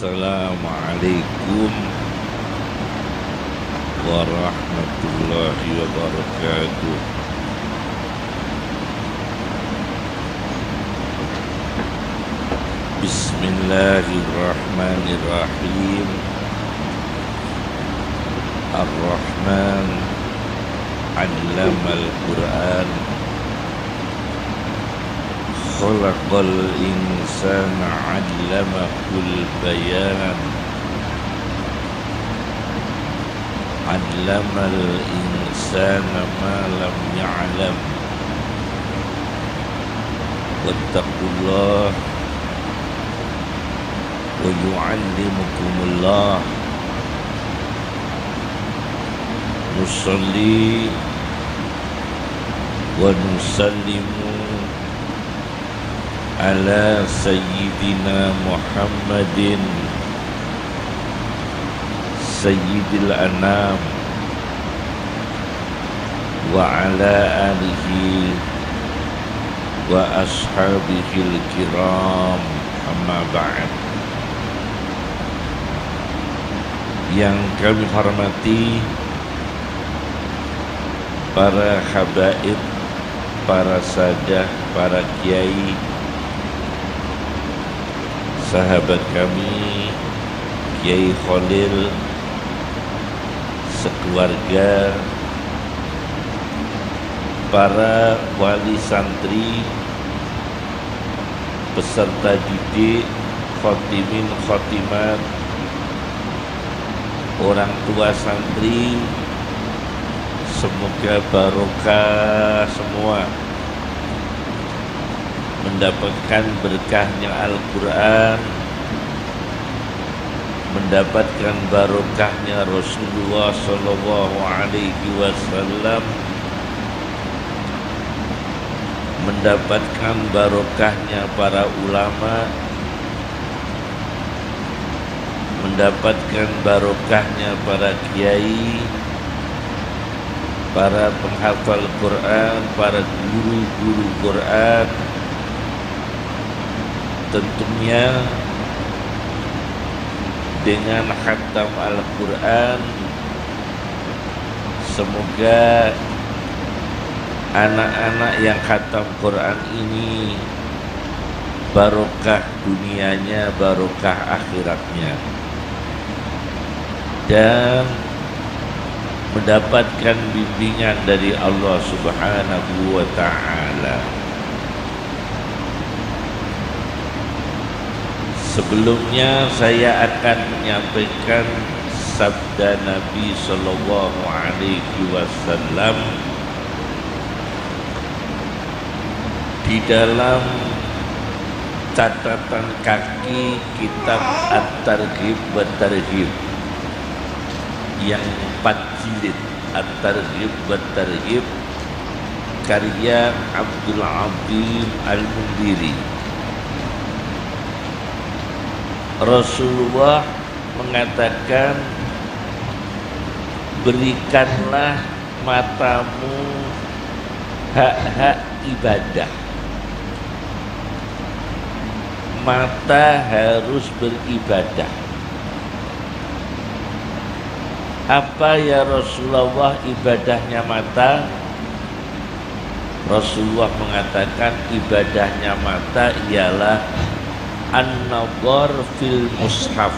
Assalamualaikum warahmatullahi wabarakatuh. Bismillahirrahmanirrahim. Ar-Rahman 'allamal Qur'an. Khalaqal insana 'allamahul bayan. 'Allamal insana ma lam ya'lam. Wattaqullah wa yu'allimukumullah. Nusalli wa nusallimu ala sayyidina Muhammadin sayyidil anam wa ala alihi wa ashabihil kiram, amma ba'd. Yang kami hormati para habaib, para sadah, para kiai, sahabat kami Kiai Khalil, sekeluarga, para wali santri, peserta didik, khotimin khotimat, orang tua santri, semoga barokah semua, mendapatkan berkahnya Al-Quran, mendapatkan barokahnya Rasulullah Sallallahu Alaihi Wasallam, mendapatkan barokahnya para ulama, mendapatkan barokahnya para kiai, para penghafal Quran, para guru-guru Quran. Tentunya dengan khatam Al-Quran, semoga anak-anak yang khatam Quran ini barokah dunianya, barokah akhiratnya, dan mendapatkan bimbingan dari Allah Subhanahu wa Ta'ala. Sebelumnya saya akan menyampaikan sabda Nabi Sallallahu Alaihi Wasallam di dalam catatan kaki kitab At-Targhib wa Tarhib yang 4 jilid, At-Targhib wa Tarhib, karya Abdul Azim Al-Mundiri. Rasulullah mengatakan, berikanlah matamu hak-hak ibadah. Mata harus beribadah. Apa ya Rasulullah ibadahnya mata? Rasulullah mengatakan ibadahnya mata ialah an-nadhar fil mushaf,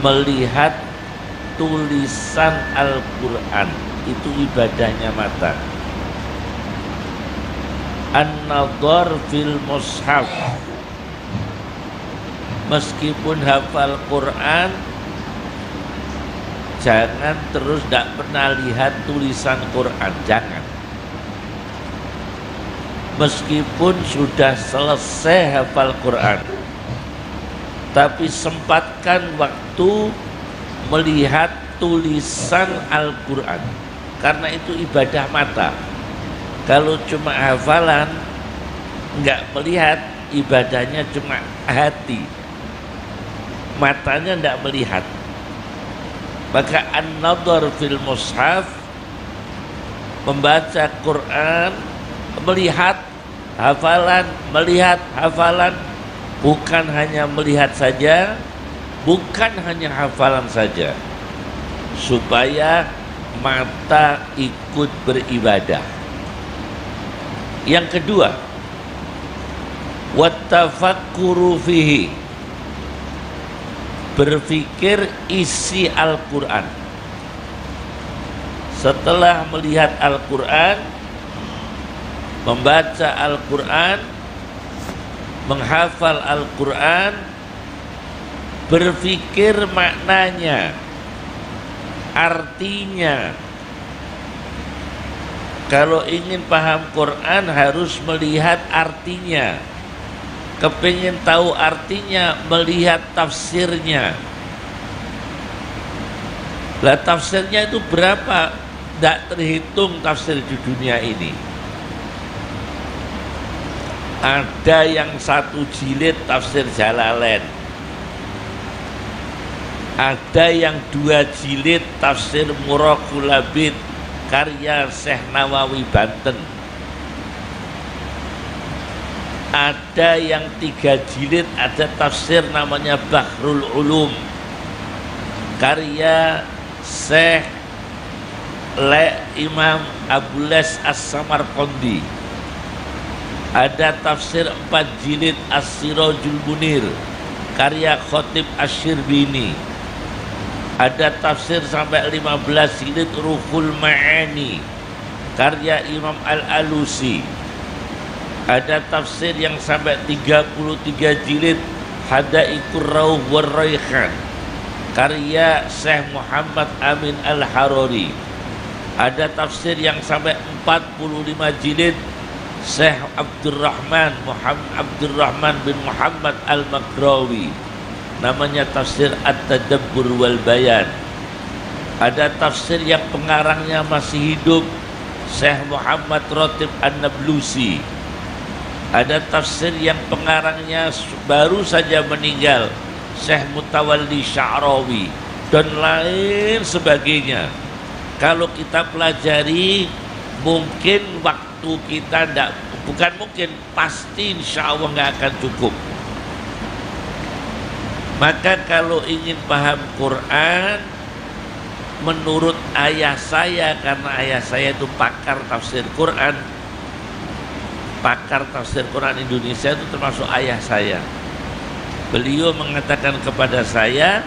melihat tulisan Al-Quran, itu ibadahnya mata. An-nadhar fil mushaf, meskipun hafal Quran, jangan terus tidak pernah lihat tulisan Quran, jangan. Meskipun sudah selesai hafal Quran, tapi sempatkan waktu melihat tulisan Al-Quran, karena itu ibadah mata. Kalau cuma hafalan, nggak melihat, ibadahnya cuma hati, matanya nggak melihat. Maka an-nadhar fil mushaf, membaca Quran, melihat hafalan, melihat hafalan, bukan hanya melihat saja, bukan hanya hafalan saja, supaya mata ikut beribadah. Yang kedua, wattafakkuru fihi, berpikir isi Al-Quran. Setelah melihat Al-Quran, membaca Al-Quran, menghafal Al-Quran, berpikir maknanya, artinya. Kalau ingin paham Quran harus melihat artinya. Kepingin tahu artinya, melihat tafsirnya. Lah tafsirnya itu berapa? Tidak terhitung tafsir di dunia ini. Ada yang 1 jilid tafsir Jalalain, ada yang 2 jilid tafsir Muraqul Labid karya Syekh Nawawi Banten, ada yang 3 jilid, ada tafsir namanya Bahrul Ulum karya Syekh Imam Abul-Les As-Samarqandi, ada tafsir 4 jilid As-Sirajul Munir karya Khatib Asy-Syirbini, ada tafsir sampai 15 jilid Ruhul Ma'ani karya Imam Al-Alusi, ada tafsir yang sampai 33 jilid Hadaiqur Rauh war Raihan karya Syekh Muhammad Amin Al-Harari, ada tafsir yang sampai 45 jilid Syekh Abdurrahman bin Muhammad Al-Maghrawi, namanya tafsir At-Tadabbur wal Bayan. Ada tafsir yang pengarangnya masih hidup, Syekh Muhammad Ratib An-Nablusi. Ada tafsir yang pengarangnya baru saja meninggal, Syekh Mutawalli Sya'rawi, dan lain sebagainya. Kalau kita pelajari, mungkin waktu kita bukan mungkin, pasti insya Allah nggak akan cukup. Maka kalau ingin paham Quran, menurut ayah saya, karena ayah saya itu pakar tafsir Quran, pakar tafsir Quran Indonesia itu termasuk ayah saya. Beliau mengatakan kepada saya,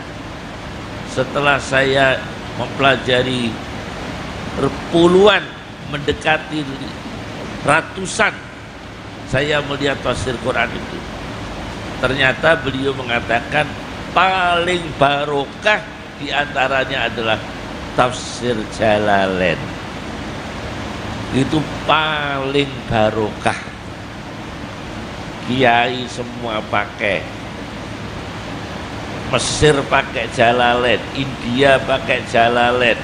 setelah saya mempelajari puluhan, mendekati ratusan, saya melihat tafsir Quran itu, ternyata beliau mengatakan paling barokah diantaranya adalah tafsir Jalalain. Itu paling barokah. Kiai semua pakai, Mesir pakai Jalalain, India pakai Jalalain,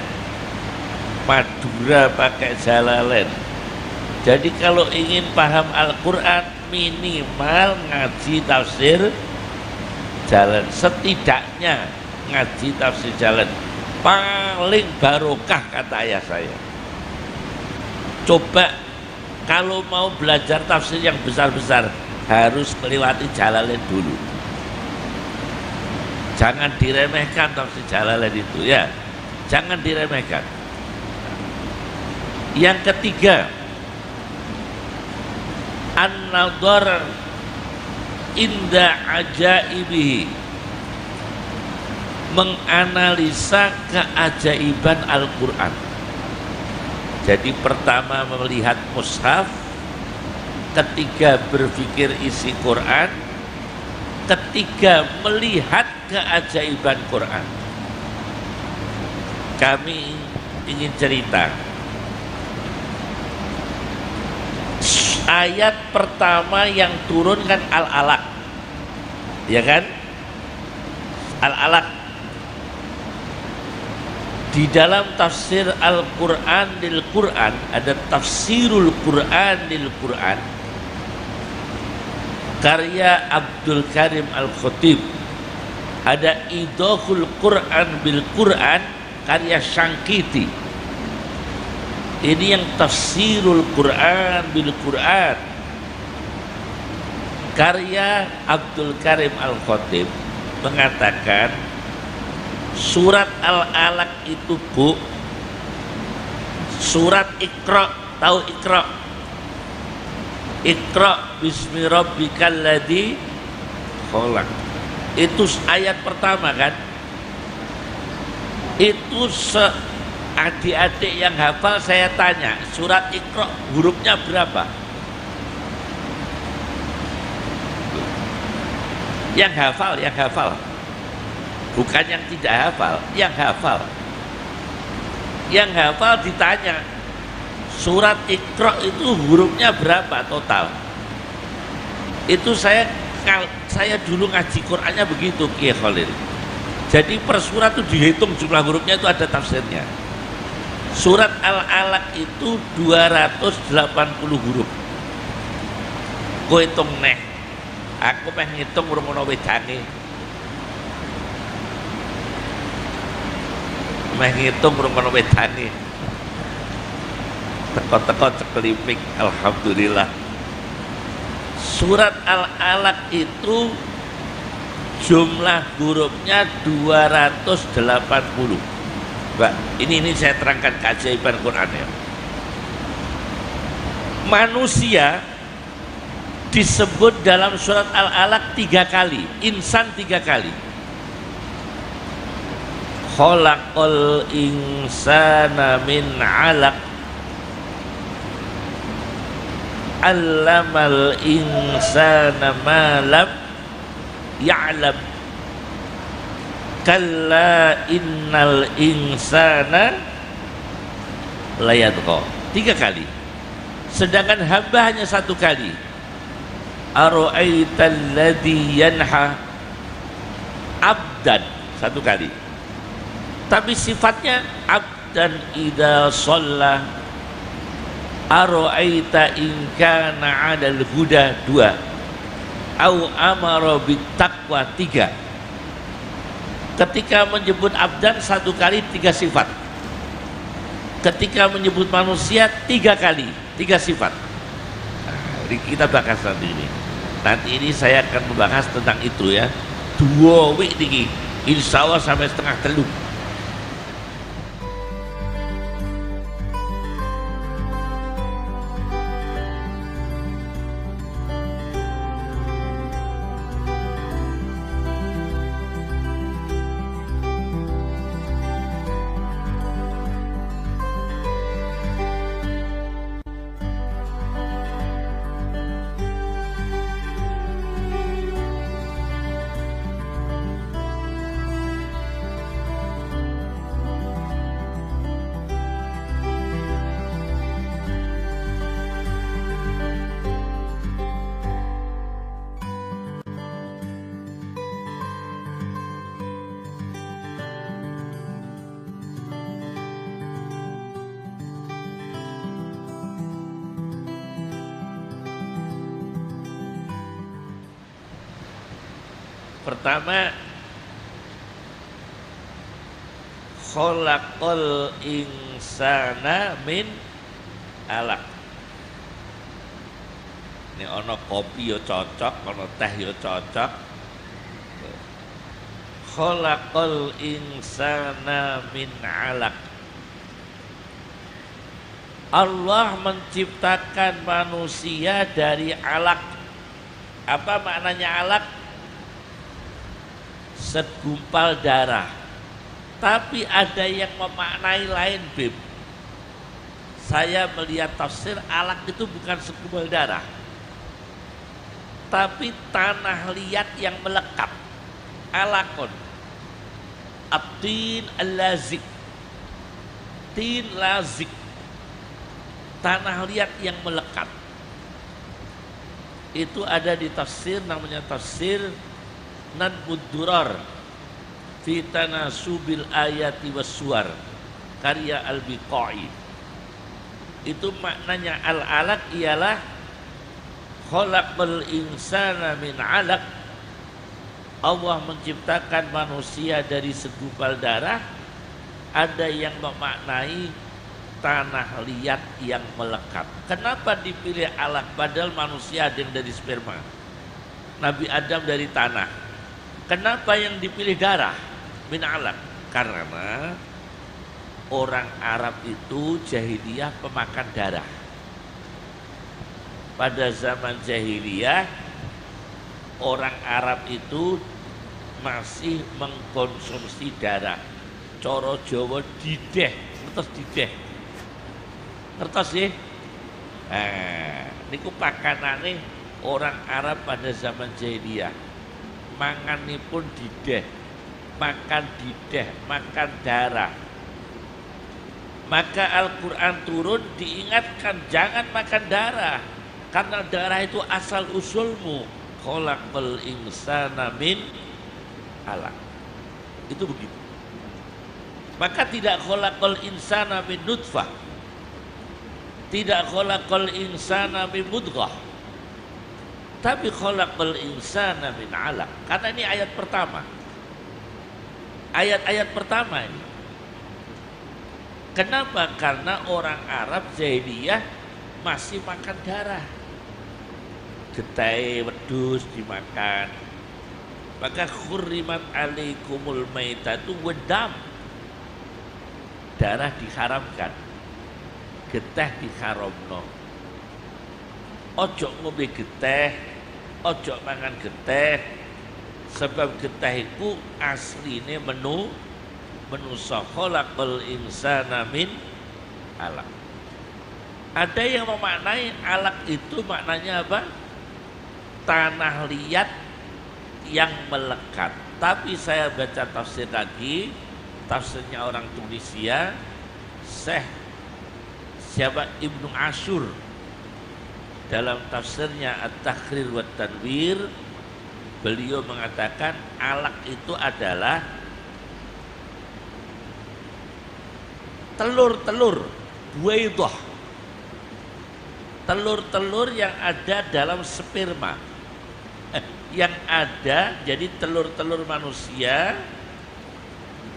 Madura pakai Jalalain. Jadi kalau ingin paham Al-Quran, minimal ngaji tafsir Jalalain, setidaknya ngaji tafsir Jalalain, paling barokah kata ayah saya. Coba kalau mau belajar tafsir yang besar-besar, harus melewati Jalalain dulu. Jangan diremehkan tafsir Jalalain itu, ya, jangan diremehkan. Yang ketiga, an-nadhar inda ajaibihi, menganalisa keajaiban Al-Quran. Jadi pertama melihat mushaf, ketiga berpikir isi Quran, ketiga melihat keajaiban Quran. Kami ingin cerita. Ayat pertama yang turun kan Al-Alaq, ya kan? Al-Alaq. Di dalam tafsir Al-Quran lil Quran ada tafsirul Quran lil Quran karya Abdul Karim Al-Khatib, ada idahul Quran bil Quran karya Syangkiti. Ini yang tafsirul Quran bil Quran Karya Abdul Karim Al-Khatib mengatakan surat Al-Alaq itu, Bu, surat Iqra, tahu Iqra? Iqra bismi rabbikal ladzi khalaq. Itu ayat pertama kan? Itu adik-adik yang hafal saya tanya, surat Iqra hurufnya berapa? Yang hafal. Bukan yang tidak hafal, yang hafal. Yang hafal ditanya, surat Iqra itu hurufnya berapa total? Itu saya dulu ngaji Qur'annya begitu, Kiai Khalil. Jadi per surat itu dihitung jumlah hurufnya, itu ada tafsirnya. Surat Al-Alaq itu 280 huruf. Kowe hitung neh. Aku pengen ngitung urung ana wedane. Meh ngitung urung ana wedane. Teko-teko cekelipik, alhamdulillah. Surat Al-Alaq itu jumlah hurufnya 280. Mbak, ini saya terangkan keajaiban Quran ya. Manusia disebut dalam surat Al-Alaq 3 kali, insan 3 kali. Khalaqal insana min 'alaq, allamal insana ma lam ya'lam, kalla innal insana layatqa. 3 kali. Sedangkan hamba hanya 1 kali. Ara'aital ladzi yanha abdan, 1 kali. Tapi sifatnya abdan idza shalla. Ara'aita in kana 'alal huda, 2. Au amara bittaqwa, 3. Ketika menyebut abdan 1 kali 3 sifat. Ketika menyebut manusia 3 kali 3 sifat. Nah, kita bahas nanti ini. Nanti ini saya akan membahas tentang itu ya. 2 wik tinggi, insya Allah sampai 2:30. Pertama, khalaqal insana min 'alaq. Ini ono kopi yo cocok, ono teh yo cocok. Khalaqal insana min 'alaq. Allah menciptakan manusia dari alaq. Apa maknanya alaq? Segumpal darah. Tapi ada yang memaknai lain, Bib. Saya melihat tafsir alaq itu bukan segumpal darah, tapi tanah liat yang melekat. Alaqon, at-tin al-lazik, tin lazik, tanah liat yang melekat. Itu ada di tafsir, namanya tafsir Nadbud Durar fi tanasubil ayati wassuar, karya Al-Biqai. Itu maknanya al-alaq ialah khalaqal insana min 'alaq. Allah menciptakan manusia dari segumpal darah. Ada yang memaknai tanah liat yang melekat. Kenapa dipilih alaq padahal manusia ada yang dari sperma? Nabi Adam dari tanah. Kenapa yang dipilih darah? Min alaq. Karena orang Arab itu jahiliyah pemakan darah. Pada zaman jahiliyah orang Arab itu masih mengkonsumsi darah. Coro Jawa dideh, ngertos dideh. Ngertos sih? Niku pakanane orang Arab pada zaman jahiliyah. Manganipun dideh, makan dideh, makan darah. Maka Al-Quran turun diingatkan jangan makan darah, karena darah itu asal usulmu. Khalaqal insana min alaq. Itu begitu. Maka tidak khalaqal insana min nutfah, tidak khalaqal insana min mudghah, tapi khalaqal insana min alaq. Karena ini ayat pertama. Ayat-ayat pertama ini. Kenapa? Karena orang Arab jahiliyah masih makan darah. Getai wedhus dimakan. Maka khurrimat alaikumul maitatu wadam. Darah diharamkan. Geteh diharamno. Ojo ngombe geteh, ojo mangan geteh, sebab geteh iku asline manusa. Khalaqal insana min alaq. Ada yang memaknai alaq itu maknanya apa? Tanah liat yang melekat. Tapi saya baca tafsir lagi, tafsirnya orang Tunisia, Syekh siapa Ibnu Asyur, dalam tafsirnya At-Tahrir wa Tanwir, beliau mengatakan alaq itu adalah telur-telur buaidah, telur-telur yang ada dalam sperma, yang ada jadi telur-telur manusia,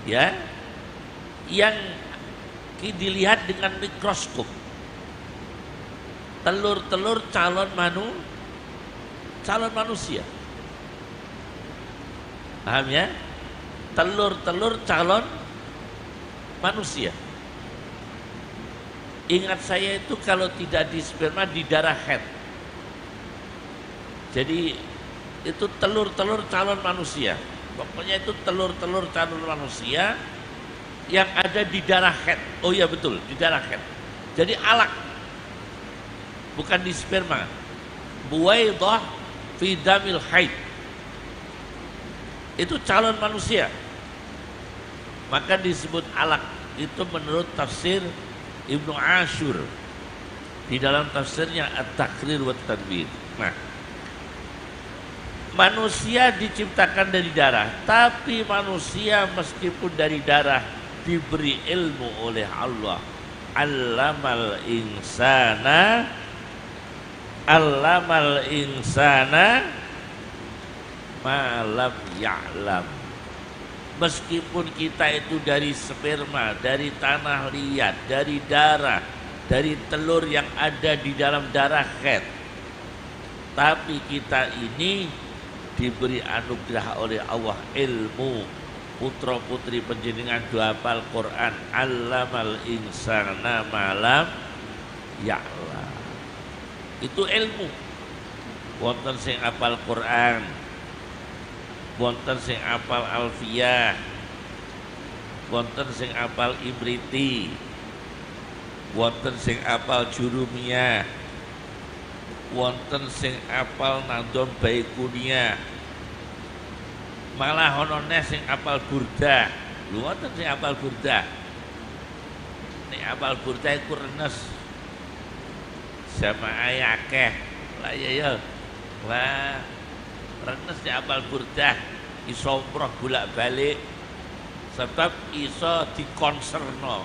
ya, yang dilihat dengan mikroskop. Telur-telur calon manusia. Paham ya? Telur-telur calon manusia. Ingat saya itu kalau tidak di sperma, di darah head. Jadi itu telur-telur calon manusia. Pokoknya itu telur-telur calon manusia yang ada di darah head. Oh iya betul, di darah head. Jadi alaq, bukan di sperma. Buwaidah fi damil haid. Itu calon manusia. Maka disebut alaq. Itu menurut tafsir Ibnu Asyur di dalam tafsirnya At-Tahrir wa Tanwir. Nah, manusia diciptakan dari darah, tapi manusia meskipun dari darah diberi ilmu oleh Allah. Allamal insana malam ya'lam. Meskipun kita itu dari sperma, dari tanah liat, dari darah, dari telur yang ada di dalam darah head, tapi kita ini diberi anugerah oleh Allah ilmu. Putra putri panjenengan dua hafal Quran. Allamal insana malam ya'lam. Itu ilmu. Wonten sing hafal Quran, wonten sing hafal Alfiyah, wonten sing hafal Ibriti, wonten sing hafal Jurumiyah, wonten sing hafal Nadhom Baikuniyah, malah ono sing hafal Burdah. Lho wonten sing hafal Burdah. Nek hafal Burdah iku renes. Sama ayakeh. Lah ya. Wah, renes nek hafal Burdah iso umroh bolak-balik sebab iso dikonserno.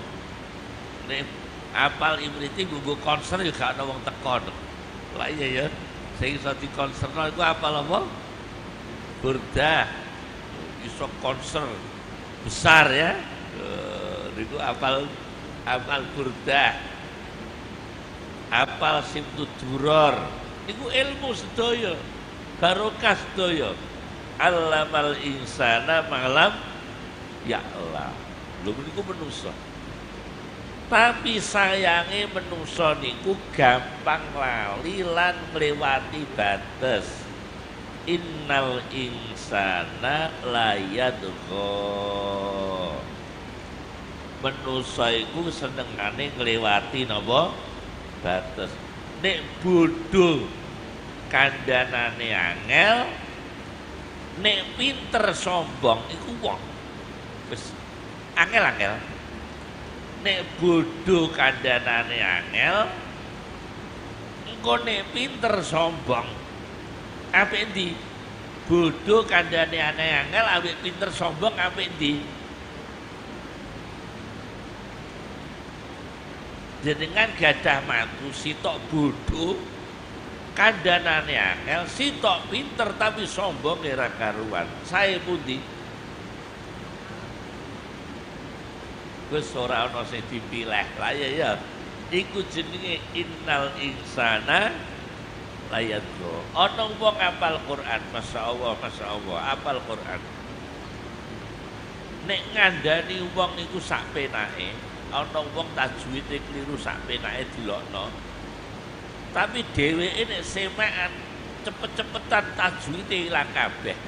Nek hafal Ibriti nggo konser ya gak ono wong tekon. Lah iya ya. Sing iso dikonserno iku hafal apa? Burdah. Iso konser besar ya. Niku hafal Burdah. Hafal Simtud Duror. Niku ilmu sedaya. barokah sedaya. Allamal insana malam ya Allah. Lho niku menungso. Tapi sayange menungso niku gampang lali lan nglewati batas. Innal insana layadgha. Menungso iku senengane nglewati napa? Batas. Nek bodho kandhanane angel, nek pinter sombong iku wong. Wis angel-angel. Nek bodho kandhanane angel, engko nek pinter sombong apik endi? Bodho kandhane angel, apik pinter sombong apik endi? Jenengan gadah mantu sitok bodho kandhanane angel, sitok pinter tapi sombong ora karuan. Sae pundi? Wis ora ana sing dipilih. Lah ya iku jenenge innal insana layadgha. Ana wong apal Quran, masyaallah, apal Quran. Nek ngandani wong iku sak penake, ana wong tajwide kliru sak penake dilokno. Tapi dheweke nek semaan cepet-cepetan tajwide ilang kabeh.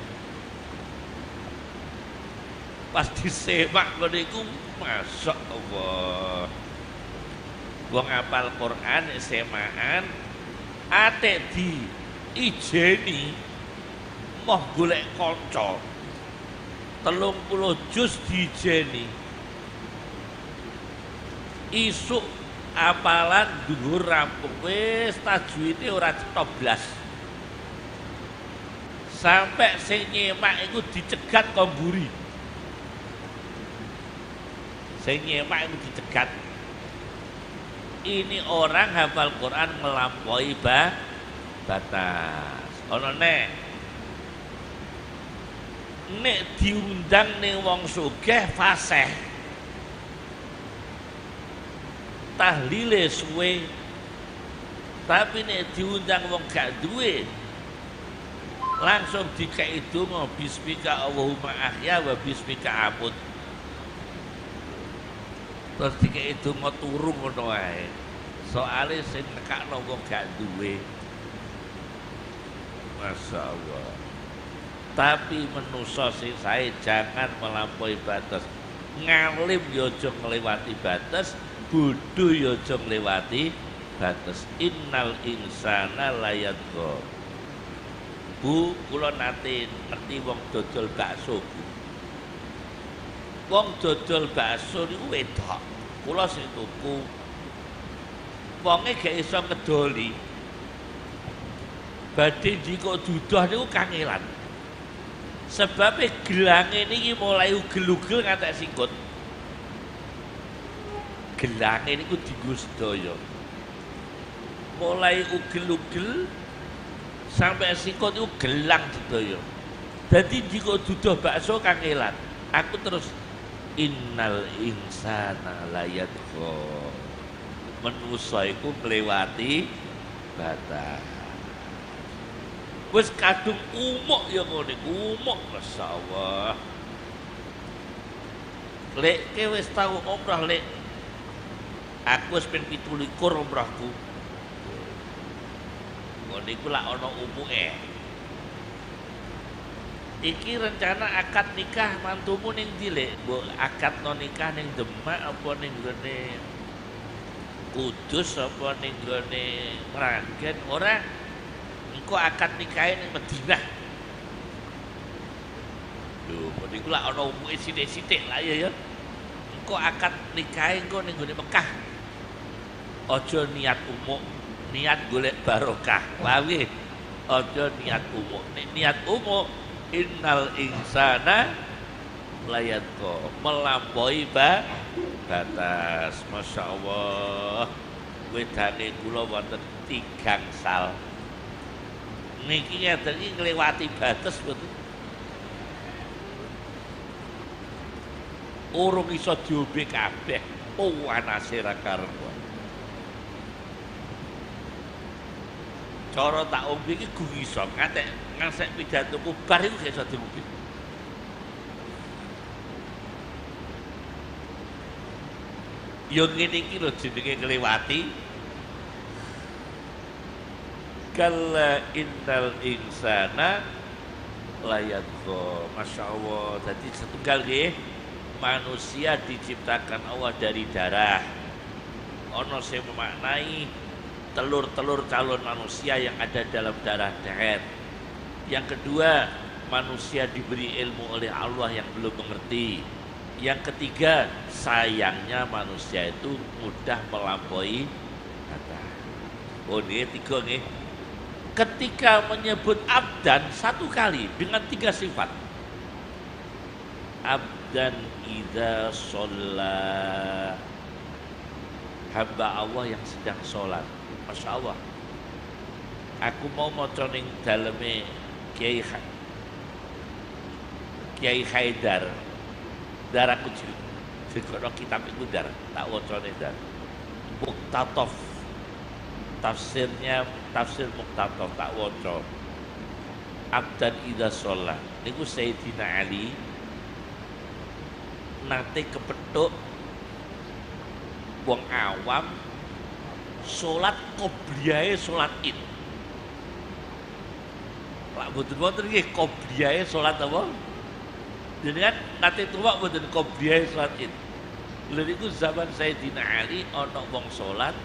Pas disemak ngene iku masyaallah. Wong apal Quran nek semaan atik di ijeni moh golek kanca 30 juz dijeni isuk apalan dhuwur rampung wis tajwide ora cetha blas sampai sing nyemak iku dicegat kok mburi sing nyemak iku dicegat. Ini orang hafal Quran melampaui batas. Ono nek diundang ning wong sugih fasih. Tahlile suwe. Tapi nek diundang wong gak duwe langsung dikei donga bismika Allahumma ahya wa bismika amut. Terus dikei donga turu ngono wae. Soale sing nekakno wong gak duwe. Masyaallah. Tapi manusa sing sae jangan melampaui batas. Ngalim ya aja ngliwati batas, bodho ya aja ngliwati batas. Innal insana layadgha. Bu, kula nate ngerti wong dodol bakso, Bu. Wong dodol bakso niku wedok. Kula sing tuku. Wonge gak iso ngedoli. Badhe jika duduh niku kangelan. Sebab gelange niki mulai ugel-ugel ngantek sikut. Gelange niku dienggo sedaya. Mulai ugel-ugel sampai sikut itu gelang sedaya. Dadi jika duduh bakso kangelan. Aku terus innal insana layadgha. Manusa iku ngliwati batas. Wis kadung umuk ya ngene, umuk masyaallah. Lek ke wis tau umrah lek. Aku wis ping 17 umrahku. Ngene iku lak ana umuke. Iki rencana akad nikah mantumu ning ndi lek? Mbok akadno nikah ning Demak apa ning gone Kudus apa ning gone Meragen ora? Engko akad nikahe ning Madinah. Lho, niku lak ana umuke sithik-sithik lah ya. Engko akad nikahe engko ning gone Mekah. Aja niat umuk, niat golek barokah. Wae. Aja niat umuk. Nek niat umuk innal insana layadgha melampaui batas. Masyaallah. Wedane kula wonten 3 sal. Niki ngeten iki ngliwati batas mboten. Urung iso diombe kabeh. Panase ra karuan. Cara tak ombe iki gu iso ngantek ngasek pidatoku bar iku gak iso diombe. Yo ngene iki lho jenenge ngliwati. Kalla innal insana layatqa. Masya Allah. Jadi setunggal nggih manusia diciptakan Allah dari darah. Ono sing memaknai telur-telur calon manusia yang ada dalam darah deret. Yang kedua, manusia diberi ilmu oleh Allah yang belum mengerti. Yang ketiga, sayangnya manusia itu mudah melampaui kata. Oh ini tiga nih. Ketika menyebut abdan satu kali dengan tiga sifat. Abdan idza sholla, hamba Allah yang sedang sholat. Masya Allah. Aku mau maca ning daleme Kiai Haidar. Darahku jikono kitab iku dar, tak wacane dar. Muqtataf. Tafsirnya tafsir Muqtataf tak waca. Abdan idza sholla. Niku Sayyidina Ali nate kepethuk wong awam sholat qobliyahe sholat id. Lak mboten nggih qobliyahe sholat apa? Jadi kan nate tuwak mboten qobliyahe sholat id. Lha niku zaman Sayyidina Ali ana wong sholat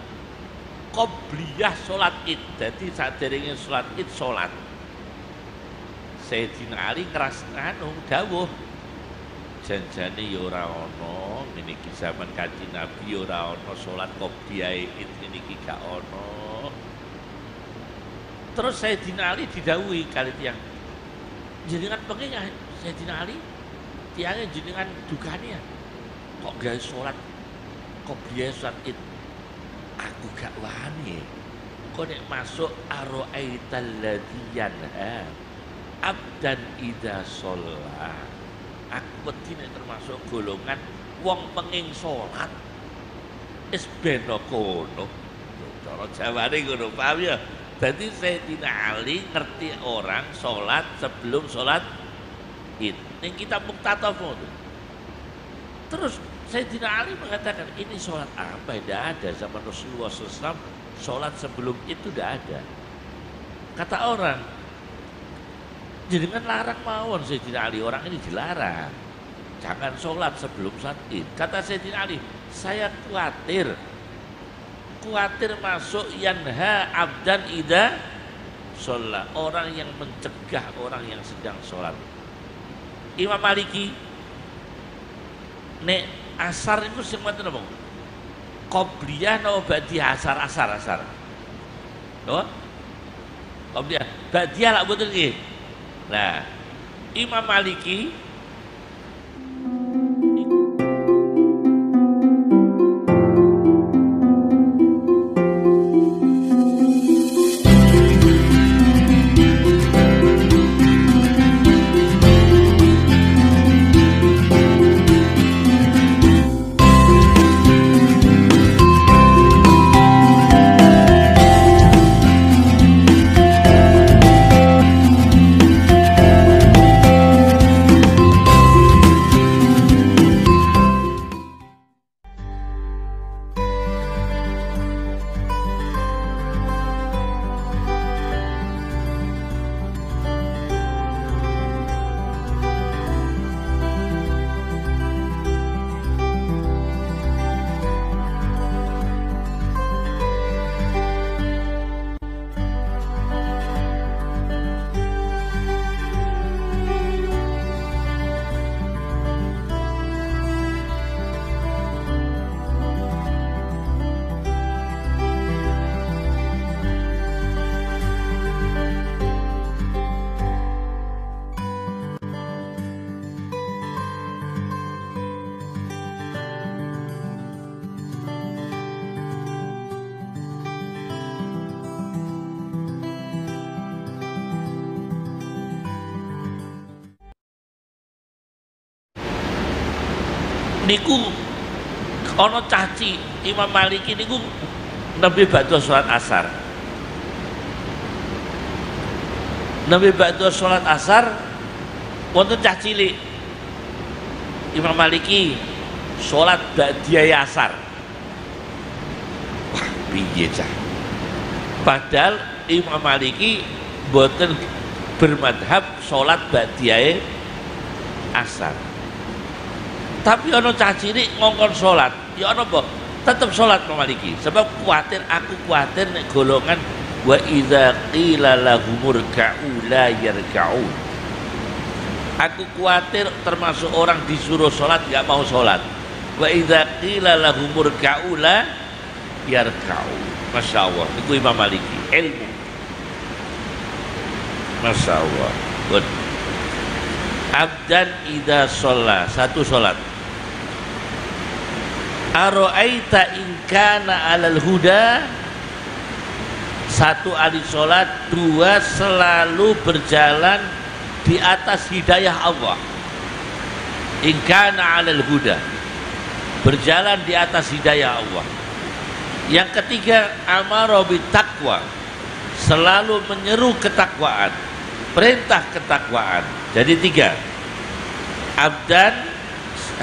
qobliyah sholat id. Dadi saderenge sholat id sholat. Sayyidina Ali ngrasakno dawuh janjane ya ora ana ngene iki zaman Kanjeng Nabi ya ora ana salat qobliyah id niki gak ana. Terus Sayyidina Ali didhawuhi kali tiyang jenengan pengen Sayyidina Ali tiyang jenengan dukane ya kok gawe salat qobliyah salat id aku gak wani kok nek masuk ara'aital ladzi yanha abdan idza sholla. Aku wedi nek termasuk golongan wong penging salat. Wis ben kono. Cara Jawane ngono, paham ya? Dadi Sayyidina Ali ngerti orang salat sebelum salat Id. Ning kitab Muqtataf itu. Terus Sayyidina Ali mengatakan ini salat apa? Tidak ada zaman Rasulullah SAW. Salat sebelum itu tidak ada. Kata orang, jenengan larang mawon Sayyidina Ali, orang ini dilarang jangan sholat sebelum saat id. Kata Sayyidina Ali, saya khawatir masuk yanha abdan idza sholat, orang yang mencegah orang yang sedang sholat. Imam Maliki nek asar itu sing ngoten apa? Qobliyah no ba'diyah asar. Loh? Qobliyah, ba'diyah lak mboten nggih. Nah, Imam Maliki niku ana caci Imam Maliki niku nembe badhe salat asar. Nabi ba'da sholat asar wonten cah cilik Imam Maliki sholat ba'diyah asar. Wah, piye cah. Padahal Imam Maliki boten bermadhab sholat ba'diyah asar. Tapi ono cah cilik ngongkon sholat, ya ono apa? Tetap sholat Imam Maliki. Sebab aku khawatir nek golongan wa idza qila lahumur ka'u la yarka'un. Aku khawatir termasuk orang disuruh sholat nggak mau sholat. Wa idza qila lahumur ka'u la yarka'un. Masya Allah, itu Imam Maliki ilmu. Masya Allah. Good. Abdan idza sholat, satu sholat. Aro'aita in kana alal huda, satu ahli sholat, dua selalu berjalan di atas hidayah Allah. In kana alal huda, berjalan di atas hidayah Allah. Yang ketiga, amara bittaqwa, selalu menyeru ketakwaan, perintah ketakwaan. Jadi tiga, abdan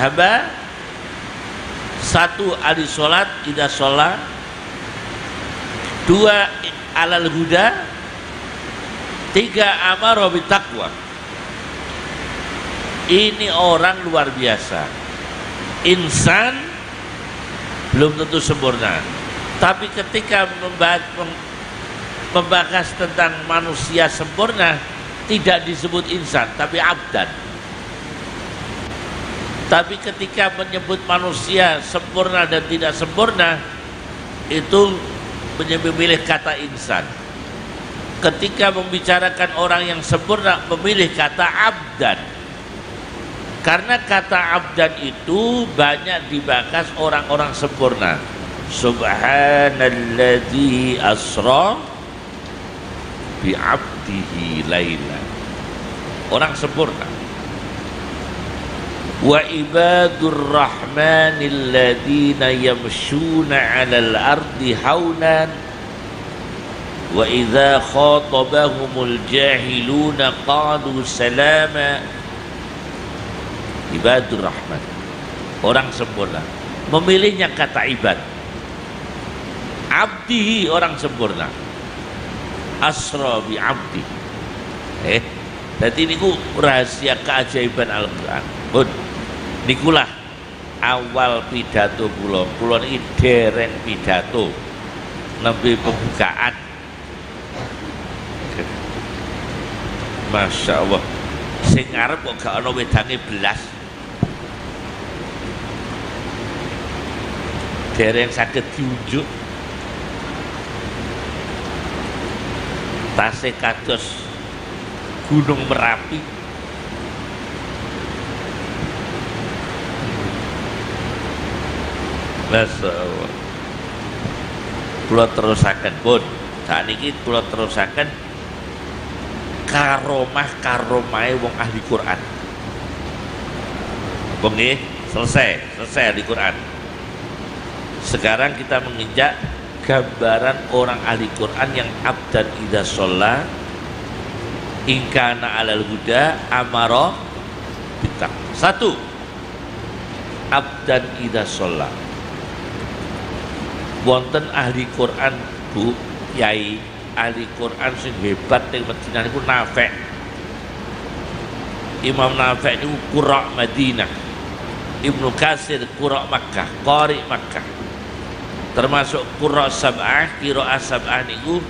hamba, satu ahli sholat idza sholat, dua alal huda, tiga amara bittaqwa. Ini orang luar biasa. Insan belum tentu sempurna, tapi ketika membahas tentang manusia sempurna tidak disebut insan tapi abdan. Tapi ketika menyebut manusia sempurna dan tidak sempurna itu memilih kata insan. Ketika membicarakan orang yang sempurna memilih kata abdan. Karena kata abdan itu banyak dibahas orang-orang sempurna. Subhanalladzi asra bi 'abdihi laila. Orang sempurna. Wa ibadur rahmanil ladzina yamshuna 'alal ardi haunan wa idza khatabahumul jahiluna qalu salama. Ibadur rahman, orang sempurna, memilihnya kata ibad. Abdihi, orang sempurna, asra bi abdi. Jadi niku rahasia keajaiban Al-Quran. Bun, nikulah awal pidato kula niki dereng pidato nembe pembukaan. Masya Allah, sing arep kok gak ana wedange belas. Dereng saged diunjuk. Tasih kados Gunung Merapi. Masya Allah. Kula terusaken pun. Sakniki kula terusaken karomah-karomahe wong ahli Quran. Wong nggih, selesai ahli Quran. Sekarang kita menginjak gambaran orang ahli Quran yang abdan idza sholla in kana alal huda amara bittaq. Satu, abdan idza sholla. Wonten ahli Quran Bu Yai, ahli Quran sing hebat ning Madinah niku Nafi'. Imam Nafi' niku qura Madinah. Ibnu Katsir qura Makkah, qari Makkah. Termasuk qura sab'ah, qiraah sab'ah niku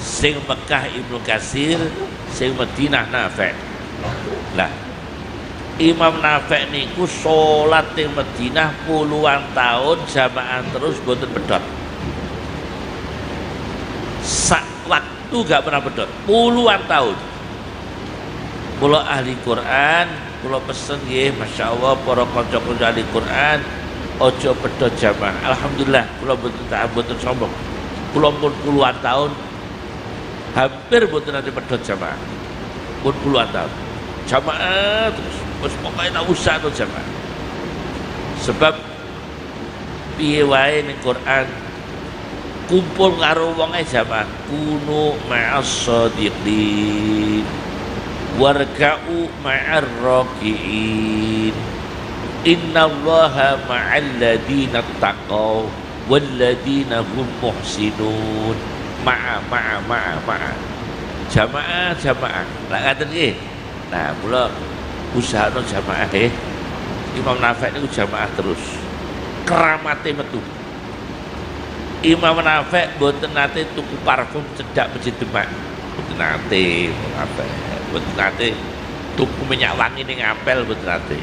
sing Mekah Ibnu Katsir, sing Madinah Nafi'. Lah, Imam Nafi' niku salat ing Madinah puluhan tahun jamaah terus boten pedhot. Sak waktu gak pernah pedhot, puluhan tahun. Kula ahli Quran, kula pesen nggih, Masya Allah para kanca-kanca ahli Quran ojo pedhot jamaah. Alhamdulillah kula boten sombong. Kula pun puluhan tahun hampir boten nate pedhot jamaah. Pun puluhan tahun. Jamaah terus wis pokoke tak usah to jamaah. Sebab piye wae ning Quran kumpul karo wonge jamaah kunu ma'as shadiqin warka'u ma'ar raki'in innallaha ma'al ladina taqaw wal ladina hum muhsinun ma'a jamaah lak ngaten nggih. Nah mula usahane jamaah Imam Nafi' niku jamaah terus keramate metu. Imam Nafi' mboten nate tuku parfum cedak Masjid Demak. Mboten nate, mboten nate tuku minyak wangi ning Ampel, mboten nate.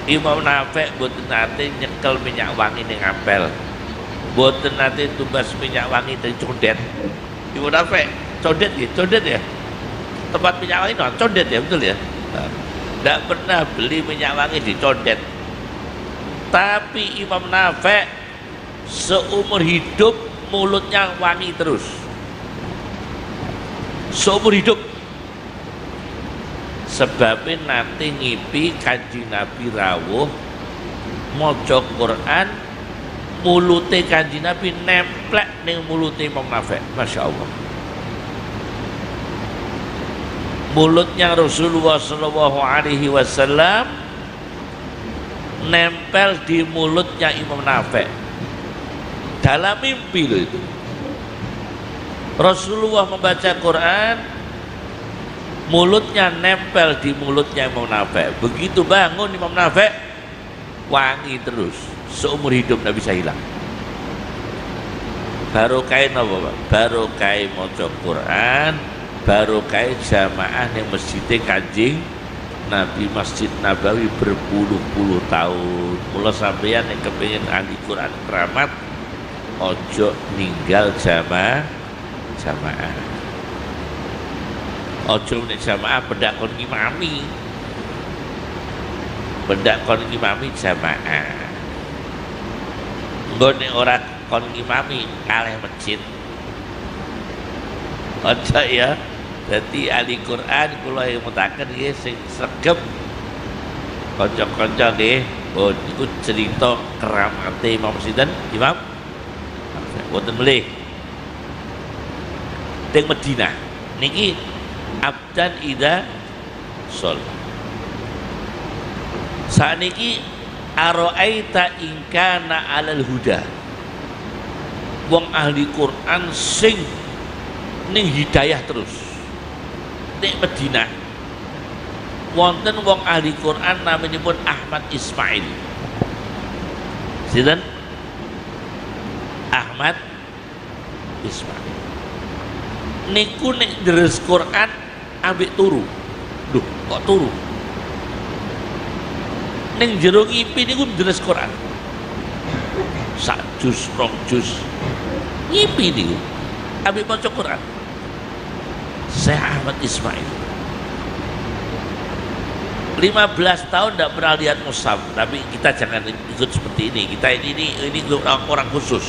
Imam Nafi' mboten nate nyekel minyak wangi ning Ampel. Mboten nate tumbas minyak wangi dari Condet. Imam Nafi' Condet ya. Tempat minyak wangi no, Condet ya, betul ya. Tidak pernah beli minyak wangi di Condet. Tapi Imam Nafi' seumur hidup mulutnya wangi terus. Seumur hidup. Sebabnya nanti ngipi Kanjeng Nabi rawuh maca Quran, mulute Kanjeng Nabi nemplek ning mulute Imam Nafi'. Masya Allah. Mulutnya Rasulullah Shallallahu Alaihi Wasallam nempel di mulutnya Imam Nafi' dalam mimpi loh itu. Rasulullah membaca Quran, mulutnya nempel di mulutnya Imam Nafi'. Begitu bangun Imam Nafi' wangi terus, seumur hidup tidak bisa hilang. Barokah napa Pak? Barokah maca Quran, barokah jamaah ning Masjid Kanjeng Nabi, Masjid Nabawi berpuluh-puluh tahun. Mula sampeyan yang kepengin ahli Quran keramat, ojo ninggal jamaah. Ojo nek jamaah pendak kon ngimami. Pendak kon ngimami jamaah. Engko nek ora kon ngimami kalih masjid. Ojo ya. Dadi ahli Quran kula mutaken nggih sing sregep. Kanca-kanca nggih, oh niku cerita keramate Imam Sinten, Imam wonten melih teng Madinah niki abdan ida sol. Saniki araita ingkana alal huda. Wong ahli Quran sing ning hidayah terus. Ning Madinah wonten wong ahli Quran naminipun Ahmad Ismail. Sinten? Ahmad Ismail. Niku nek deres Quran ambek turu. Duh, kok turu? Ning jero ngipi niku deres Quran. Sak juz, rong juz. Ngipi niku ambek maca Quran. Syekh Ahmad Ismail 15 tahun tidak pernah lihat mushaf, tapi kita jangan ikut seperti ini. Kita ini orang khusus.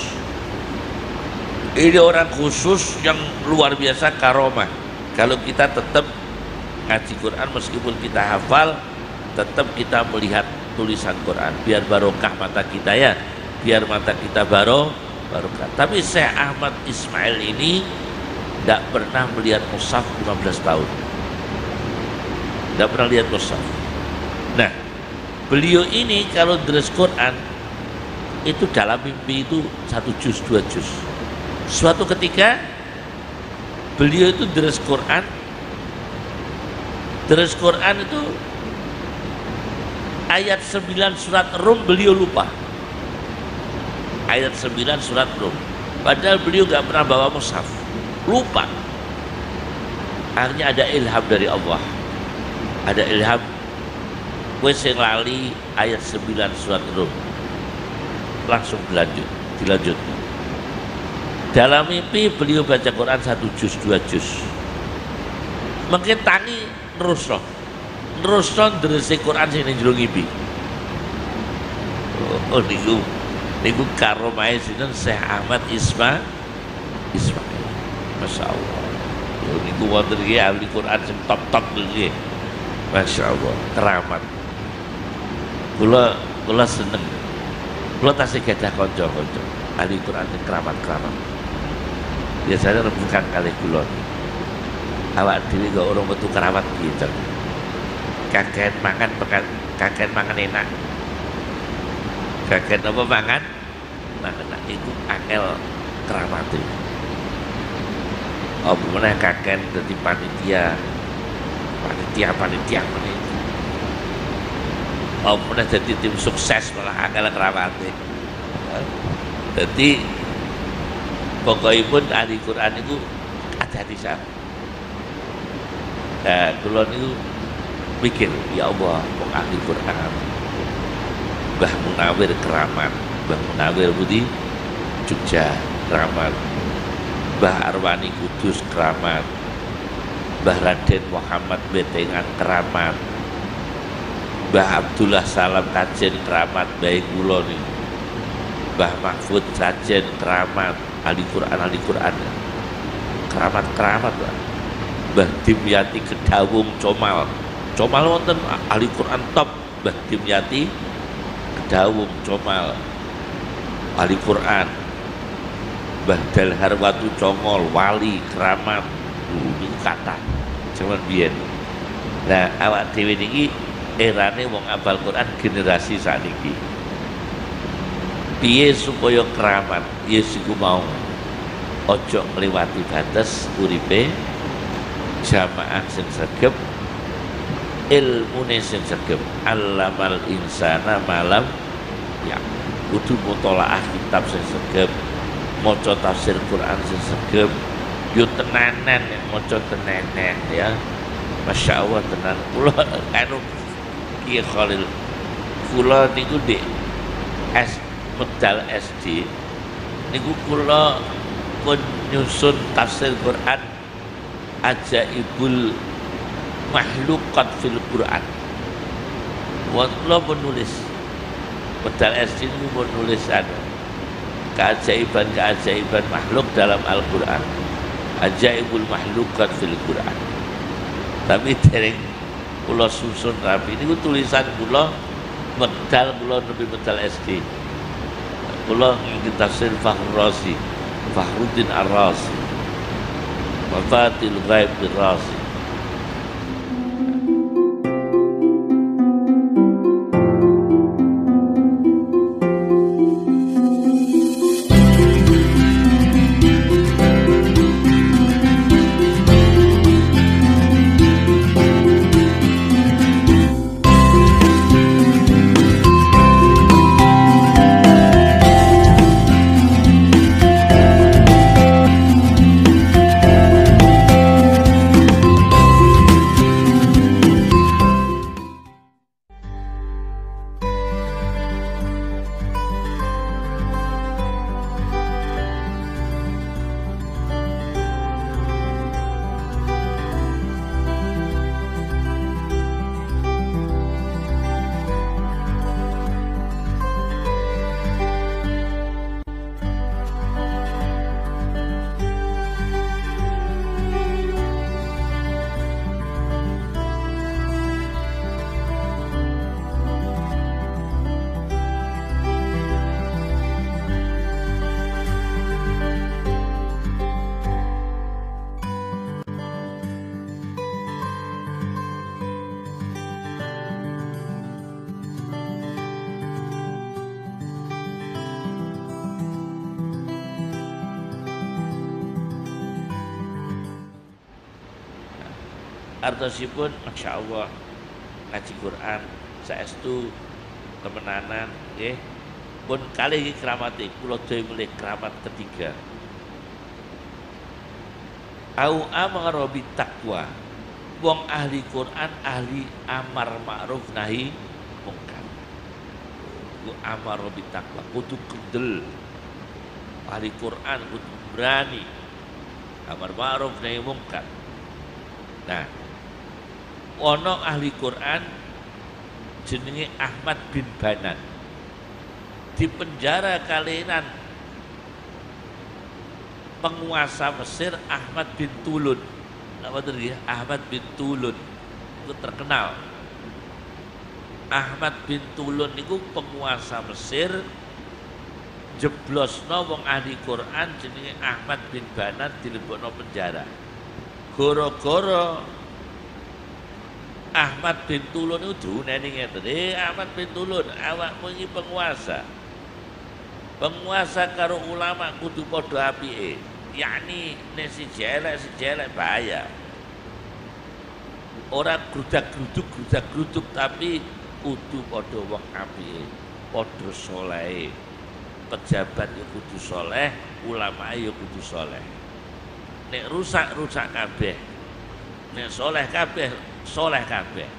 Ini orang khusus yang luar biasa karomah. Kalau kita tetap ngaji Quran meskipun kita hafal, tetap kita melihat tulisan Quran. Biar barokah mata kita ya, biar mata kita barokah. Tapi Syekh Ahmad Ismail ini tidak pernah melihat mushaf 15 tahun. Tidak pernah lihat mushaf. Nah, beliau ini kalau deres Quran itu dalam mimpi itu 1 juz, 2 juz. Suatu ketika beliau itu deres Quran itu ayat 9 surat Rum beliau lupa. Ayat 9 surat Rum. Padahal beliau gak pernah bawa mushaf. Lupa. Akhirnya ada ilham dari Allah. Ada ilham. Wes yang lali ayat 9 surat Rum. Langsung dilanjut. Dalam mimpi beliau baca Quran 1 juz, 2 juz. Mungkin tangi nerusno derese Quran sing ning jero ngimpi. Oh niku karomahe sinten Syekh Ahmad Ismail. Masya Allah. Niku wonten iki ahli Quran sing top nggih. Masya Allah, keramat. Kula seneng. Kula tasih gadah kanca-kanca. ahli Quran yang keramat-keramat. Biasanya rebukan kali kulon. Awak dhewe kok orang metu keramat gitu. Kakek mangan enak. Kakek apa mangan? Mangan enak itu angel keramat itu. Apa meneh kakek dadi panitia. Apa meneh dadi tim sukses malah angel keramat itu. Jadi pokokipun ahli Quran itu ada di sana. Nah, kulon itu mikir, ya Allah, kok ahli Quran, Mbah Munawir keramat, Mbah Munawir Budi Jogja keramat, Mbah Arwani Kudus keramat, Mbah Raden Muhammad Betengan keramat, Mbah Abdullah Salam Kajen keramat, baik kulon ini. Mbah Mahfud Sajen keramat, ahli Quran keramat Pak. Mbah Dimyati Kedawung Comal wonten ahli Quran top. Mbah Dimyati Kedawung Comal ahli Quran. Mbah Dalhar Watu Congol wali keramat. Ini kata cuman biyen. Nah awak dhewe niki erane wong apal Quran generasi sakniki. Piye supaya keramat? Yes iku mau ojo ngliwati batas uripe, jamaah sing sregep, ilmune sing sregep. Allamal insana malam ya kudu mutolaah kitab sing sregep, maca tafsir Quran sing sregep, yo tenanan maca tenanan ya. Masya Allah tenan. Kula anu Ki Khalil kula niku di medal SD niku kula pun nyusun tafsir Quran Ajaibul Mahlukat fil Quran. Kula pun nulis medal SD niku pun nulis keajaiban makhluk dalam Al-Quran. Ajaibul Mahlukat fil Quran. Tapi dereng kula susun rapi niku tulisan kula medal kula nepi medal SD. Kula ngiki tafsir Fakhruddin Ar-Razi, Mafatil Ghaib Ar-Razi. Artosipun Masya Allah ngaji Quran saestu temenanan nggih. Pun kali iki keramate kula dhewe milih keramat ketiga. Au amara bit taqwa. Wong ahli Quran ahli amar ma'ruf nahi mungkar. Ku amara bit taqwa kudu kendel. Ahli Quran kudu berani amar ma'ruf nahi mungkar. Nah, ono ahli Quran jenenge Ahmad bin Banan di penjara kalian penguasa Mesir Ahmad bin Tulun. Apa tadi? Ahmad bin Tulun itu terkenal. Ahmad bin Tulun itu penguasa Mesir jeblosno wong ahli Quran jenenge Ahmad bin Banan dilebokno penjara. Gara-gara Ahmad bin Tulun itu diuneni ngeten. Ahmad bin Tulun, awakmu iki penguasa. Penguasa karo ulama kudu padha apike. Yakni nek si jelek bahaya. Ora grudak-gruduk tapi kudu padha wong apike, padha saleh. Pejabat ya kudu saleh, ulama ya kudu saleh. Nek rusak kabeh. Nek saleh kabeh.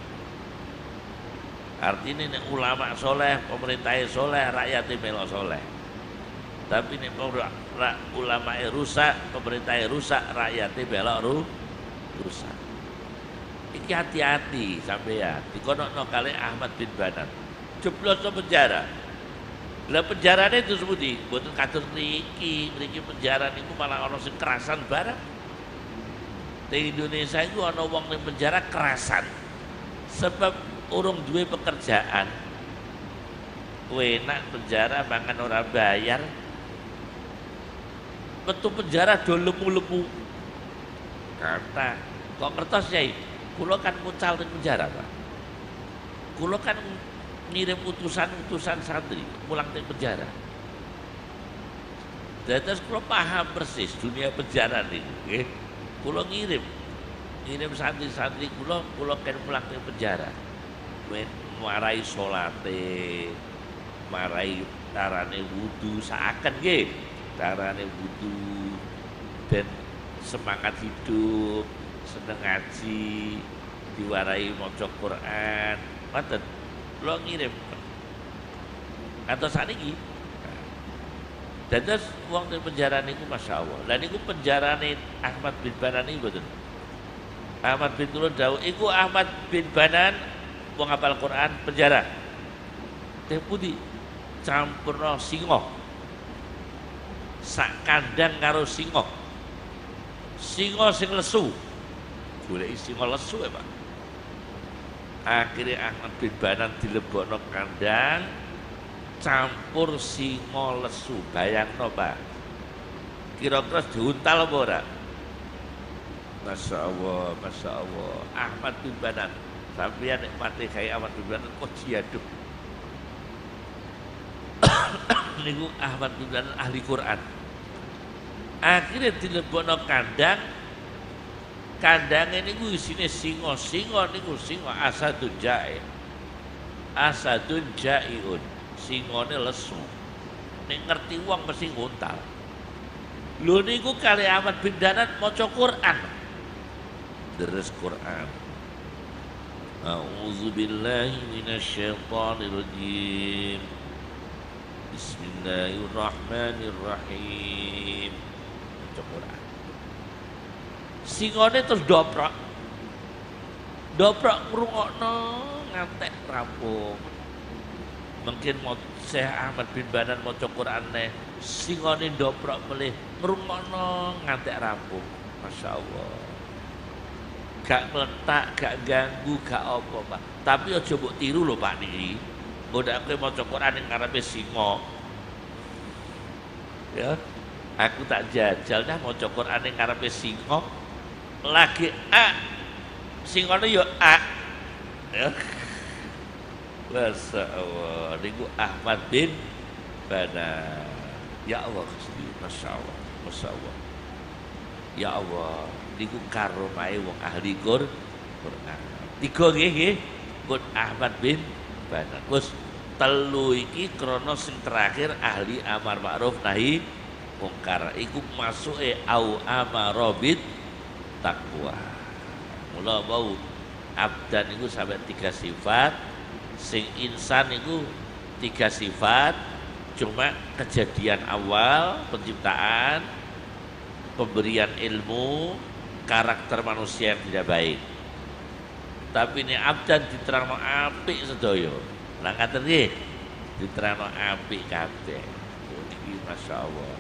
Artinya nek ulama saleh, pemerintahnya saleh, rakyatnya melok saleh. Tapi nek ulama rusak, pemerintah rusak, rakyatnya belok rusak. Iki hati-hati sampeyan. Dikonokno kali Ahmad bin Banan. Jeblos ke penjara. Lah penjarane itu sebuti, mboten kados niki penjara niku malah ana sing kerasan barang. Di Indonesia itu ana wong ning penjara kerasan. Sebab urung duwe pekerjaan. Kowe enak penjara mangan ora bayar. Metu penjara do lemu-lemu. Kata, kok ngertos Yai? Kula kan mucal di penjara, Pak. Kula kan ngirim utusan santri pulang di penjara. Terus kula paham persis dunia penjara niku, nggih. Kula ngirim santri-santri kula kan pulang di penjara. Marai salate, marai carane wudu saaken nggih. Carane wudu dan semangat hidup. Seneng ngaji, diwarai maca Quran, ngoten. Kula ngirim. Atau saniki. Dan terus wong teng penjara niku masyaallah. Lah niku penjarane Ahmad bin Banan niku mboten. Ahmad bin Tulun dawuh, iku Ahmad bin Banan wong hafal Quran penjara. Teh pundi campurna singa. Sak kandang karo singa. Singa sing lesu. Goleki singa lesu ya, Pak. Akhirnya Ahmad bin Banan dilebokno kandang campur singa lesu. Bayangno, Pak. Kira-kira diuntal apa ora? Masya Allah. Ahmad bin Banan. Sampeyan nek mati kaya Ahmad bin Banan kok jiaduk. Niku Ahmad bin Banan ahli Quran. Akhirnya dilebokno kandang. Kandangnya niku isine singa niku singa asadun jaiun. Singane lesu. Nek ngerti wong mesti nguntal. Lho niku kali Ahmad bin Banan maca Quran. Deres Quran. A'udzubillahi minasyaitonirrajim. Bismillahirrahmanirrahim. Maca Quran. Singone terus dobrok ngrungokno ngantek rampung. Mungkin mau Syekh Ahmad bin Banan maca Qur'ane singone dobrok melih ngrungokno ngantek rampung. Masya Allah. Gak meletak, gak ganggu, gak apa, Pak. Tapi aja mbok tiru lho, Pak niki. Mbok maca Qur'an ning ngarepe singa. Ya. Aku tak jajal dah maca Qur'an ning ngarepe singa. Lagi singone yo ya. Masya Allah, niku Ahmad bin Banan. Ya Allah Gusti, Masya Allah. Ya Allah, niku karomahe wong ahli Quran. Tiga nggih, Kun Ahmad bin Banan. Wes telu iki krana sing terakhir ahli amar ma'ruf nahi mungkar. Iku masuke au amarobit takwa. Mula bau abdan itu sampai 3 sifat, sing insan itu 3 sifat, cuma kejadian awal penciptaan, pemberian ilmu, karakter manusia yang tidak baik. Tapi ini abdan diterangno apik sedaya. Lah ngaten nggih, diterangno apik kabeh. Niki masyaallah.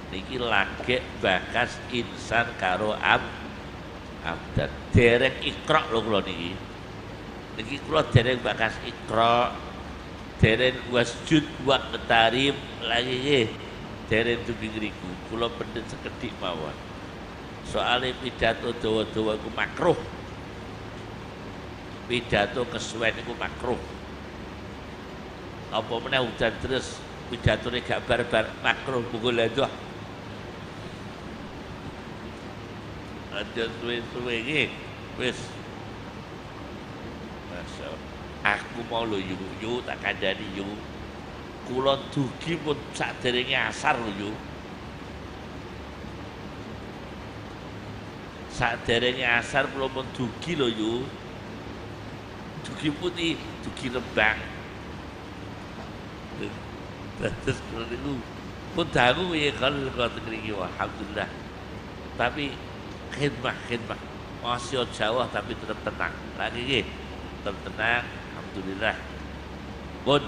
Niki lagek bakas insan karo abdan derek Iqra lho kula niki. Niki kula derek bakas Iqra. Deren wasjud waqtarib lagi nggih. Deren tubing riku kula pendet sekedhik mawon. Soale pidato dawa-dawa iku makruh. Pidato kesuwen iku makruh. Apa meneh udan terus pidatone gak barbar makruh pukul adoh. Aja suwe-suwe iki wis. Masya aku mau lho yu tak kandhani yu. Kula dugi pun saderenge asar lho yu. Saderenge asar kula pun dugi lho yu. Dugi putih, dugi Rembang. Terus niku pun dangu ya kalau ngoten niki alhamdulillah. Tapi khidmah masih Jawa tapi tetap tenang. Lagi nggih, tetap tenang alhamdulillah. Pun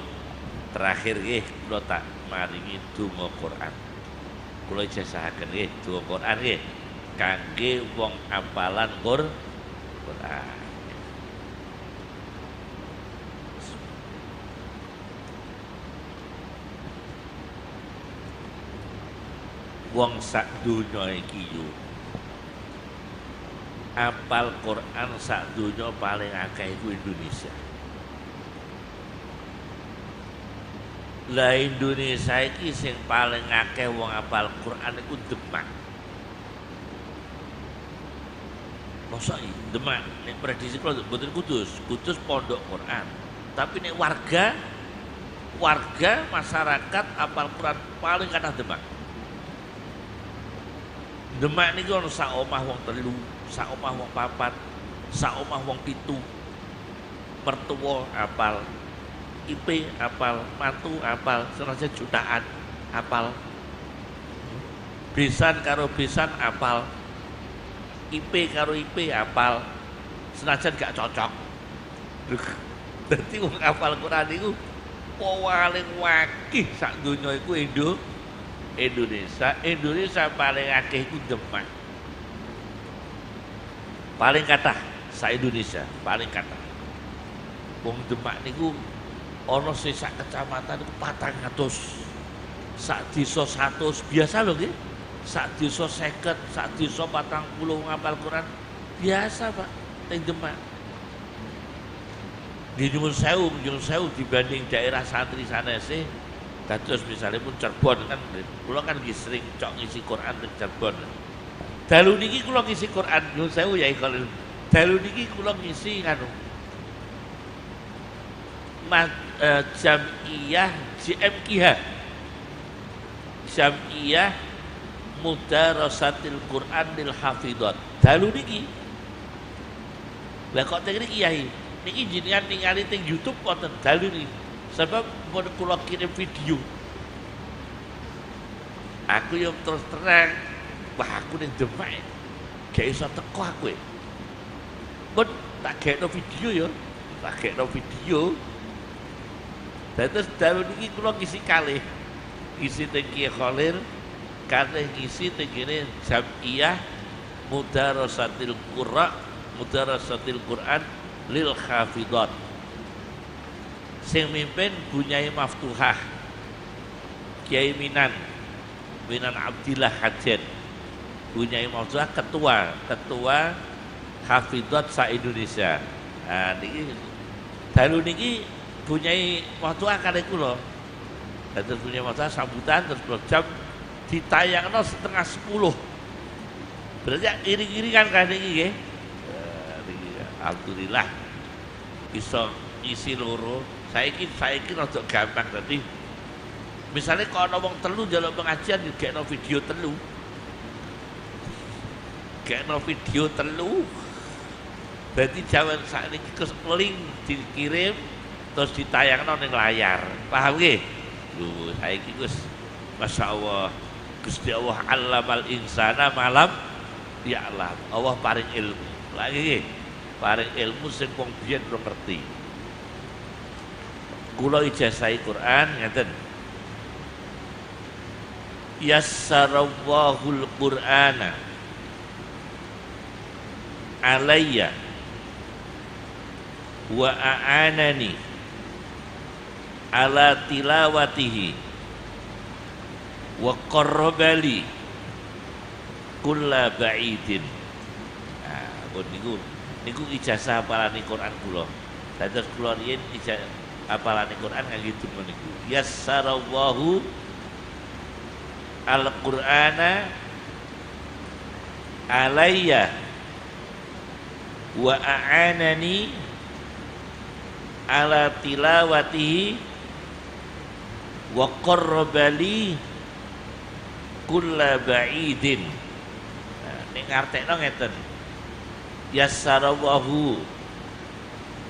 terakhir nggih kula tak maringi donga Quran. Kula ijazahaken nggih donga Quran nggih kangge wong apalan Quran. Wong sak donya iki yo apal Quran sak donya paling akeh iku Indonesia. Lah Indonesia iki sing paling akeh wong apal Quran iku Demak. Mosok iki Demak nek prediksi kula mboten Kudus, Kudus pondok Quran. Tapi nek warga masyarakat apal Quran paling kathah Demak. Demak niki ana sak omah wong 3, sak omah wong 4, sak omah wong 7. Mertua apal, IP apal, mantu apal, senajan jutaan apal. Besan karo besan apal. IP karo IP apal. Senajan gak cocok. Dadi wong apal Quran niku paling wakih sak donya iku Indonesia paling akeh iku Demak. Paling kathah sak Indonesia, paling kathah. Wong Demak niku ana sing sak kecamatan iku 400. Sak desa 100 biasa lho nggih. Sak desa 50, sak desa 40 ngapal Quran. Biasa, Pak, ning Demak. Di nyuwun sewu dibanding daerah santri sanese. Dados misalnya pun Cirebon kan, kula kan sering cok ngisi Quran di Cirebon. Dalu niki kula ngisi Quran, nyuwun sewu ya kalau dalu niki kula ngisi kanu Jam'iyah JMKH. Jam'iyah Mudarasatil Quran lil Hafidhat. Dalu niki. Lah kok teng niki Kyai? Niki jenengan ningali teng YouTube wonten dalu niki. Sebab mau kula kirim video. Aku yang terus terang, wah aku ning Demak gak iso teko aku. Pun tak gekno video ya, tak gekno video. Terus dalu niki kula ngisi kalih. Ngisi teng Kiai Khalil, kalih ngisi teng kene Jam'iyah Mudarasatil Quran lil Hafidhat. Sing mimpin Bunyai Maftuhah Kiai Minan Abdillah Hajen. Bunyai Maftuhah ketua Hafidhat sa Indonesia. Nah niki dalu niki Bunyai Maftuhah kalih kula. Terus Bunyai Maftuhah sambutan terus jam ditayangno 9:30. Berarti iring-iringan kalih iki nggih. Alhamdulillah bisa isi loro. Saiki rada gampang tadi. Misalnya kalau ana wong telu njaluk pengajian gekno video telu. Berarti jaman sakniki link dikirim terus ditayangno ning layar. Paham nggih? Lho, saiki wis masyaallah. Gusti Allah allamal insana malam ya'lam. Allah paring ilmu. Lagi nggih. Paring ilmu sing wong biyen ora ngerti. Kula ijazahi Quran ngeten. Yassarallahul Qur'ana alayya wa a'anani ala tilawatihi wa qarrabali kulla ba'idin. Nah, niku ijazah hafalane Quran kula. Dados kula riyen ijazah hafalane Quran ngangge donga niku. Yassarallahu al-Qur'ana alayya wa a'anani ala tilawatihi wa qarrabali kulla ba'idin. Nah, nek ngartekno ngeten. Yassarallahu,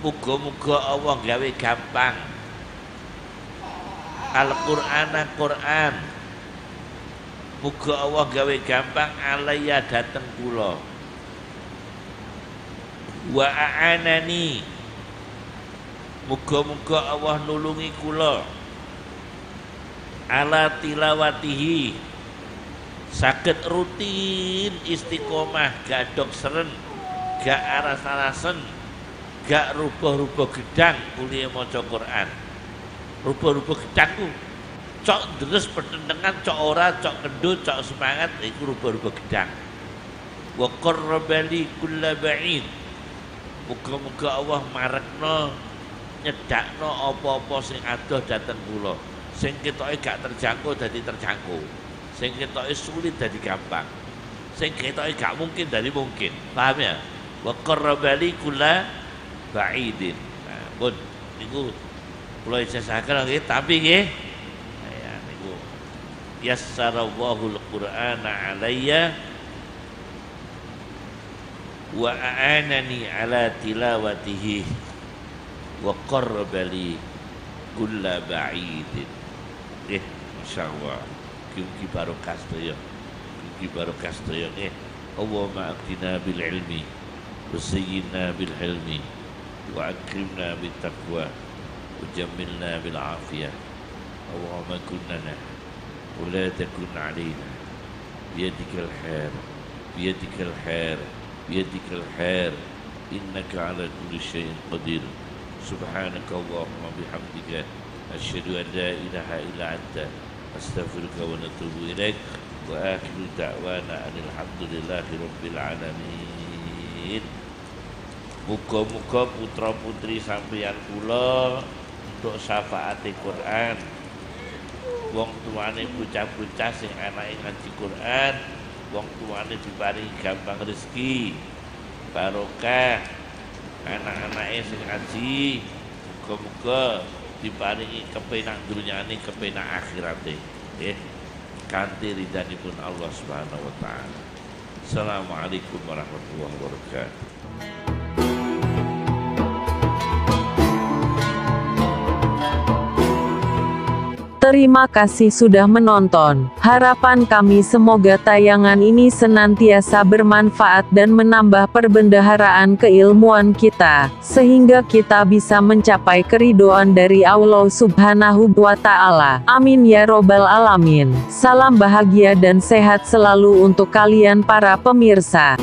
muga-muga Allah gawe gampang Al-Qur'ana Qur'an. Muga Allah gawe gampang alaya dateng kula. Wa a'anani, muga-muga Allah nulungi kula ala tilawatihi, saged rutin istiqomah, gak dok seren, gak aras-arasen, gak rubah-rubah gedang kuliah maca Quran. Rubah-rubah gedang ku cok deres pertentangan, cok ora, cok kendut, cok semangat, iku rubah-rubah gedang. Wa qarrabali kulla ba'id, muga-muga Allah marekno nyedakno apa-apa sing adoh dateng kula. Sing ketoke gak terjangkau dadi terjangkau, sing ketoke sulit dadi gampang, sing ketoke gak mungkin dadi mungkin. Paham ya? Wa qarrabali kulla ba'idin. Nah, pun niku kula ijazahaken nggih, tapi nggih ya niku yassarallahu al-Qur'ana alayya wa a'anani ala tilawatihi wa qarrabali kulla ba'idin. Masyaallah, mugi barokah sedaya, mugi barokah sedaya nggih. Allahumma aqina bil ilmi wa sayyidna bil hilmi wa akrimna bit taqwa wa jammilna bil afiyah. Allahumma kun lana wa la takun alaina biyadikal khair, biyadikal khair, biyadikal khair, innaka ala kulli syai'in qadir. Subhanaka Allahumma bihamdika asyhadu an la ilaha illa anta astaghfiruka wa natubu ilaik. Wa akhiru da'wana alhamdulillahi rabbil alamin. Muga-muga putra putri sampeyan kula untuk syafaate Quran, wong tuane bocah-bocah sing anake ngaji Quran, wong tuane diparingi gampang rezeki, barokah, anak-anake sing ngaji, muga-muga diparingi kepenak dunyane, kepenak akhirate, nggih, kanthi ridhanipun Allah Subhanahu wa taala. Assalamualaikum warahmatullahi wabarakatuh. Terima kasih sudah menonton. Harapan kami semoga tayangan ini senantiasa bermanfaat dan menambah perbendaharaan keilmuan kita, sehingga kita bisa mencapai keridhaan dari Allah Subhanahu wa Ta'ala. Amin ya robbal alamin. Salam bahagia dan sehat selalu untuk kalian para pemirsa.